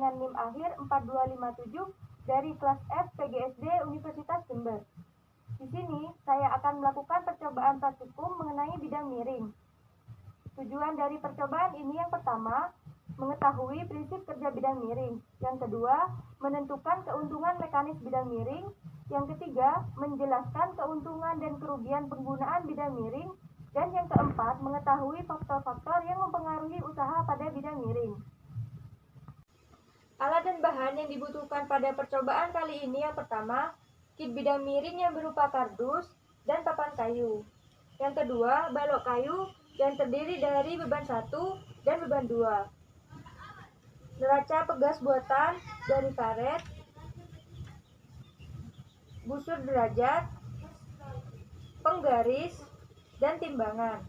dengan NIM akhir 4257 dari kelas F PGSD Universitas Jember. Di sini saya akan melakukan percobaan praktikum mengenai bidang miring. Tujuan dari percobaan ini yang pertama, mengetahui prinsip kerja bidang miring. Yang kedua, menentukan keuntungan mekanis bidang miring. Yang ketiga, menjelaskan keuntungan dan kerugian penggunaan bidang miring. Dan yang keempat, mengetahui faktor-faktor yang mempengaruhi usaha pada bidang miring. Alat dan bahan yang dibutuhkan pada percobaan kali ini yang pertama, kit bidang miring yang berupa kardus dan papan kayu. Yang kedua, balok kayu yang terdiri dari beban 1 dan beban 2. Neraca pegas buatan dari karet, busur derajat, penggaris, dan timbangan.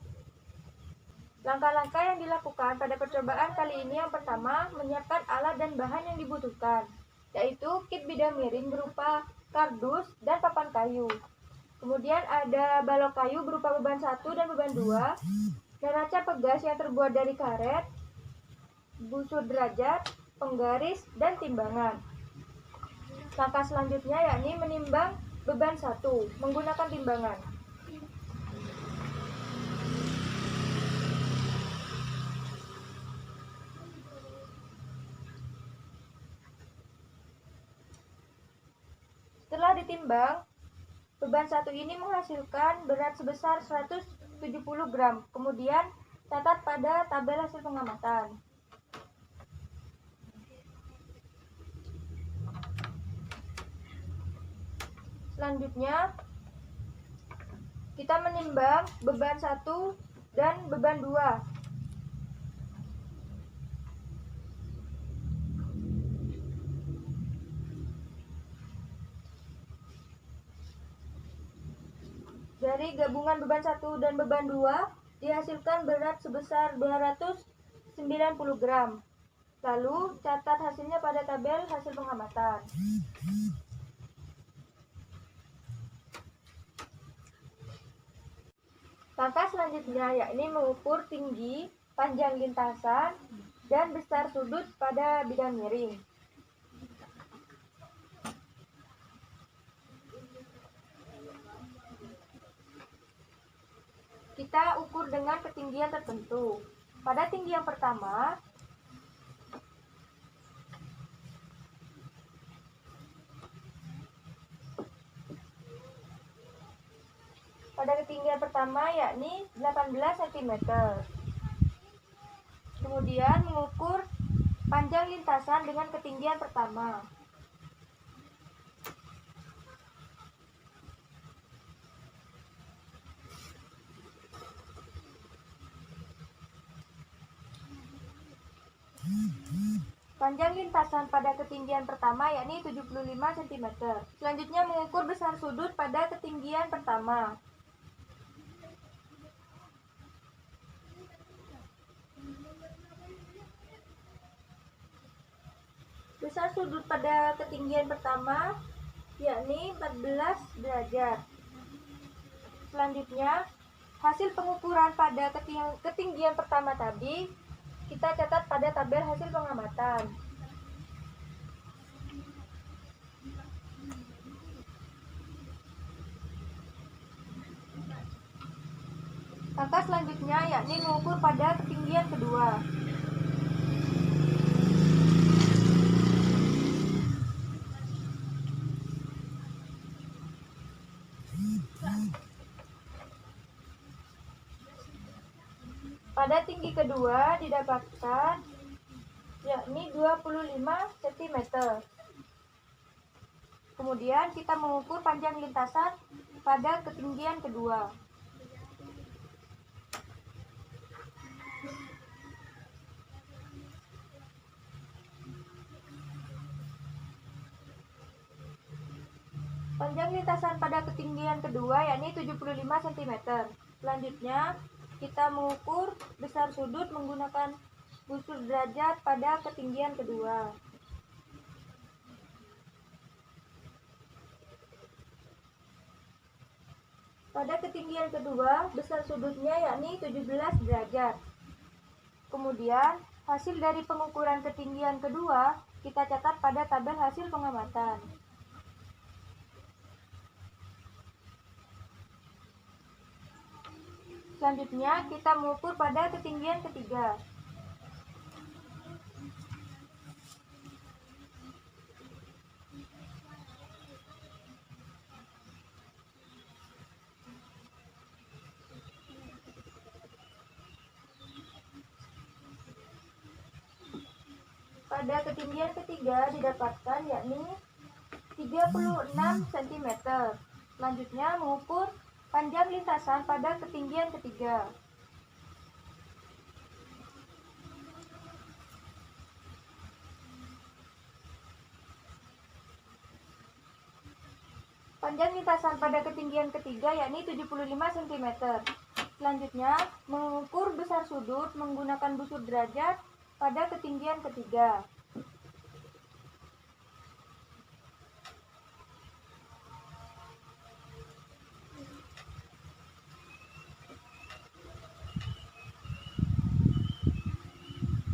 Langkah-langkah yang dilakukan pada percobaan kali ini yang pertama, menyiapkan alat dan bahan yang dibutuhkan, yaitu kit bidang miring berupa kardus dan papan kayu. Kemudian ada balok kayu berupa beban 1 dan beban 2, neraca pegas yang terbuat dari karet, busur derajat, penggaris, dan timbangan. Langkah selanjutnya yakni menimbang beban 1 menggunakan timbangan. Setelah ditimbang, beban 1 ini menghasilkan berat sebesar 170 gram. Kemudian catat pada tabel hasil pengamatan. Selanjutnya, kita menimbang beban 1 dan beban 2. Dari gabungan beban 1 dan beban 2 dihasilkan berat sebesar 290 gram. Lalu catat hasilnya pada tabel hasil pengamatan. Langkah selanjutnya yakni mengukur tinggi, panjang lintasan, dan besar sudut pada bidang miring. Kita ukur dengan ketinggian tertentu. Pada tinggi yang pertama, yakni 18 cm. Kemudian mengukur panjang lintasan dengan ketinggian pertama. Panjang lintasan pada ketinggian pertama yakni 75 cm. Selanjutnya mengukur besar sudut pada ketinggian pertama. Besar sudut pada ketinggian pertama yakni 14 derajat. Selanjutnya, hasil pengukuran pada ketinggian pertama tadi kita catat pada tabel hasil pengamatan. Langkah selanjutnya yakni mengukur pada ketinggian kedua. Pada tinggi kedua didapatkan yakni 25 cm. Kemudian kita mengukur panjang lintasan pada ketinggian kedua. Panjang lintasan pada ketinggian kedua yakni 75 cm. Selanjutnya, kita mengukur besar sudut menggunakan busur derajat pada ketinggian kedua. Pada ketinggian kedua, besar sudutnya yakni 17 derajat. Kemudian, hasil dari pengukuran ketinggian kedua kita catat pada tabel hasil pengamatan. Selanjutnya, kita mengukur pada ketinggian ketiga. Pada ketinggian ketiga didapatkan yakni 36 cm. Selanjutnya mengukur panjang lintasan pada ketinggian ketiga. Panjang lintasan pada ketinggian ketiga yakni 75 cm. Selanjutnya mengukur besar sudut menggunakan busur derajat pada ketinggian ketiga.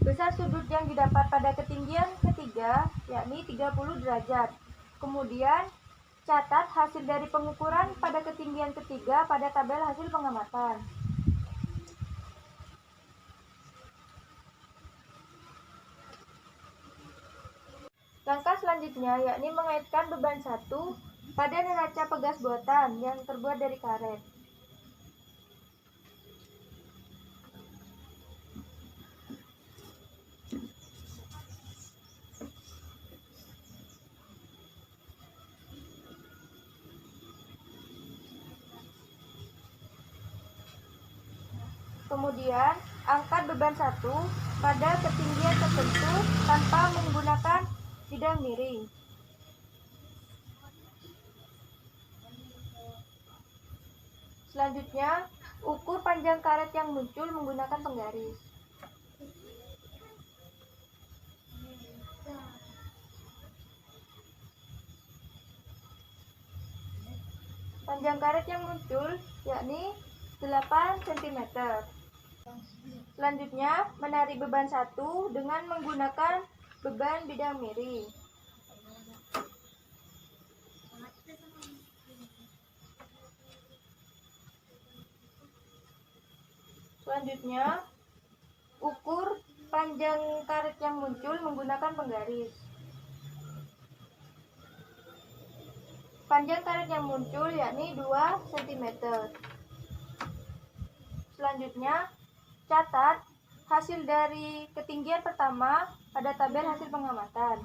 Besar sudut yang didapat pada ketinggian ketiga yakni 30 derajat. Kemudian catat hasil dari pengukuran pada ketinggian ketiga pada tabel hasil pengamatan. Langkah selanjutnya yakni mengaitkan beban 1 pada neraca pegas buatan yang terbuat dari karet. Kemudian, angkat beban 1 pada ketinggian tertentu tanpa menggunakan bidang miring. Selanjutnya, ukur panjang karet yang muncul menggunakan penggaris. Panjang karet yang muncul yakni 8 cm. Selanjutnya, menarik beban 1 dengan menggunakan beban bidang miring. Selanjutnya, ukur panjang karet yang muncul menggunakan penggaris. Panjang karet yang muncul yakni 2 cm. Selanjutnya, catat hasil dari ketinggian pertama pada tabel hasil pengamatan.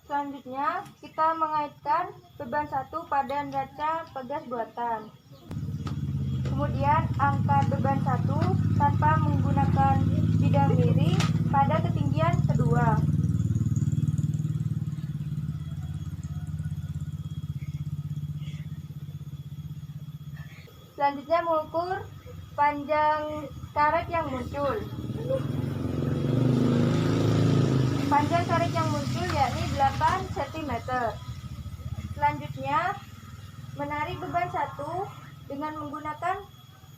Selanjutnya, kita mengaitkan beban 1 pada neraca pegas buatan. Kemudian, angkat beban 1 tanpa menggunakan bidang miring pada ketinggian kedua. Selanjutnya, mengukur panjang karet yang muncul. Panjang karet yang muncul yakni 8 cm. Selanjutnya, menarik beban 1 dengan menggunakan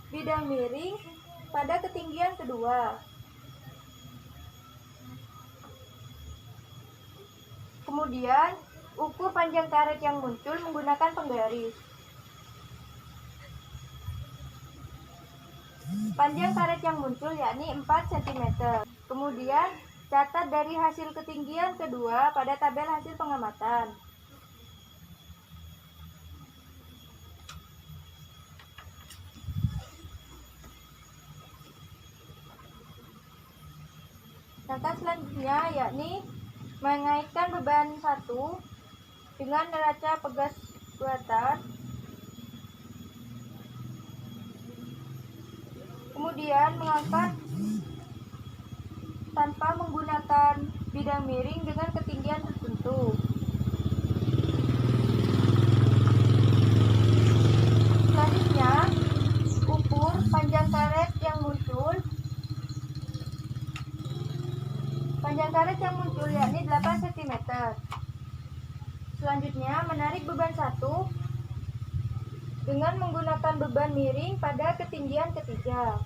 bidang miring pada ketinggian kedua. Kemudian, ukur panjang karet yang muncul menggunakan penggaris. Panjang karet yang muncul yakni 4 cm. Kemudian, catat dari hasil ketinggian kedua pada tabel hasil pengamatan. Langkah selanjutnya yakni mengaitkan beban 1 dengan neraca pegas buatan. Kemudian mengangkat tanpa menggunakan bidang miring dengan ketinggian tertentu. Selanjutnya, ukur panjang karet yang muncul. Panjang karet yang muncul yakni 8 cm. 1 dengan menggunakan beban miring pada ketinggian ketiga.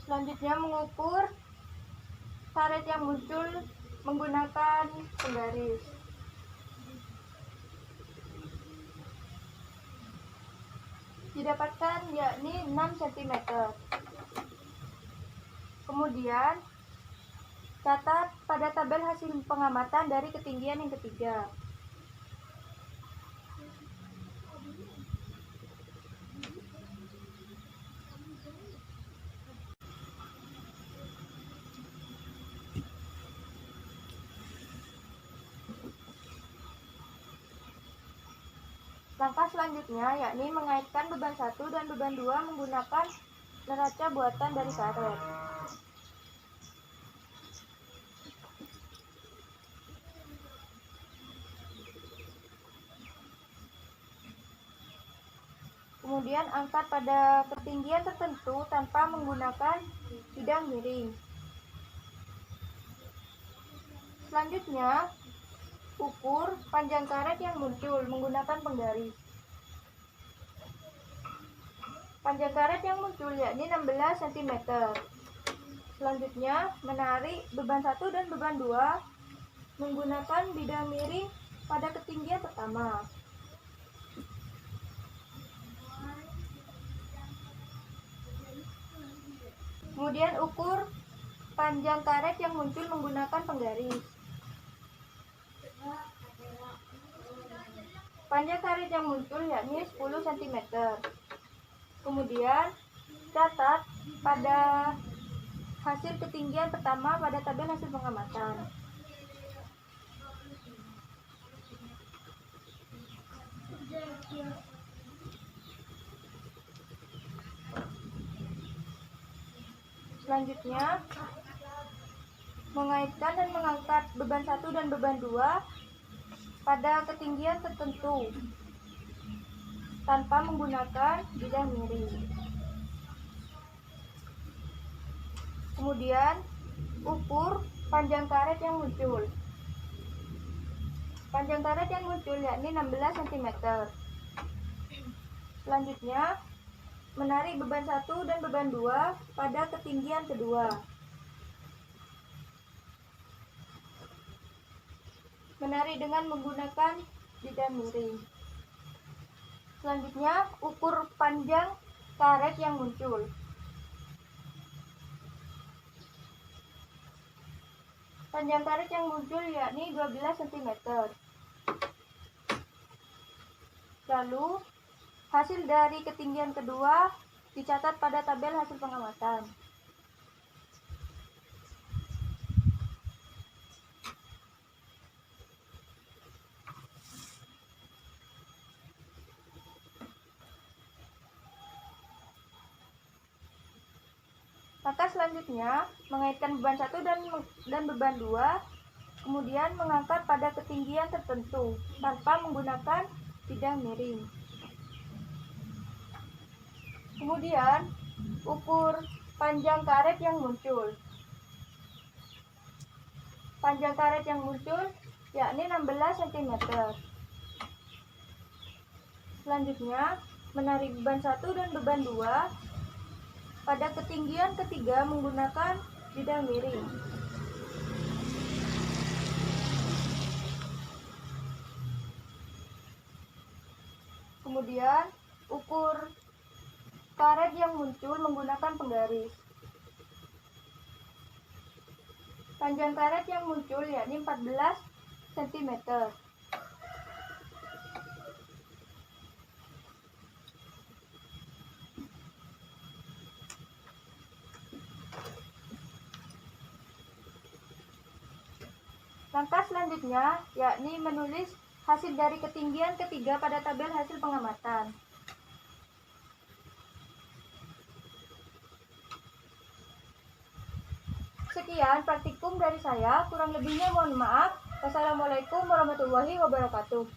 Selanjutnya mengukur karet yang muncul menggunakan penggaris. Didapatkan yakni 6 cm. Kemudian catat pada tabel hasil pengamatan dari ketinggian yang ketiga. Langkah selanjutnya yakni mengaitkan beban 1 dan beban 2 menggunakan neraca buatan dari karet. Kemudian angkat pada ketinggian tertentu tanpa menggunakan bidang miring. Selanjutnya, ukur panjang karet yang muncul menggunakan penggaris. Panjang karet yang muncul yakni 16 cm. Selanjutnya, menarik beban 1 dan beban 2 menggunakan bidang miring pada ketinggian pertama. Kemudian ukur panjang karet yang muncul menggunakan penggaris. Panjang karet yang muncul yakni 10 cm. Kemudian catat pada hasil ketinggian pertama pada tabel hasil pengamatan. Selanjutnya, mengaitkan dan mengangkat beban 1 dan beban 2 pada ketinggian tertentu tanpa menggunakan bidang miring. Kemudian ukur panjang karet yang muncul. Panjang karet yang muncul yakni 16 cm. Selanjutnya, menarik beban 1 dan beban 2 pada ketinggian kedua. Menarik dengan menggunakan bidang miring. Selanjutnya, ukur panjang karet yang muncul. Panjang karet yang muncul yakni 12 cm. Lalu, hasil dari ketinggian kedua dicatat pada tabel hasil pengamatan. Langkah selanjutnya, mengaitkan beban 1 dan beban 2, kemudian mengangkat pada ketinggian tertentu tanpa menggunakan bidang miring. Kemudian, ukur panjang karet yang muncul. Panjang karet yang muncul yakni 16 cm. Selanjutnya, menarik beban 1 dan beban 2 pada ketinggian ketiga menggunakan bidang miring. Kemudian, ukur karet yang muncul menggunakan penggaris. Panjang karet yang muncul yakni 14 cm. Langkah selanjutnya yakni menulis hasil dari ketinggian ketiga pada tabel hasil pengamatan. Sekian praktikum dari saya, kurang lebihnya mohon maaf. Wassalamualaikum warahmatullahi wabarakatuh.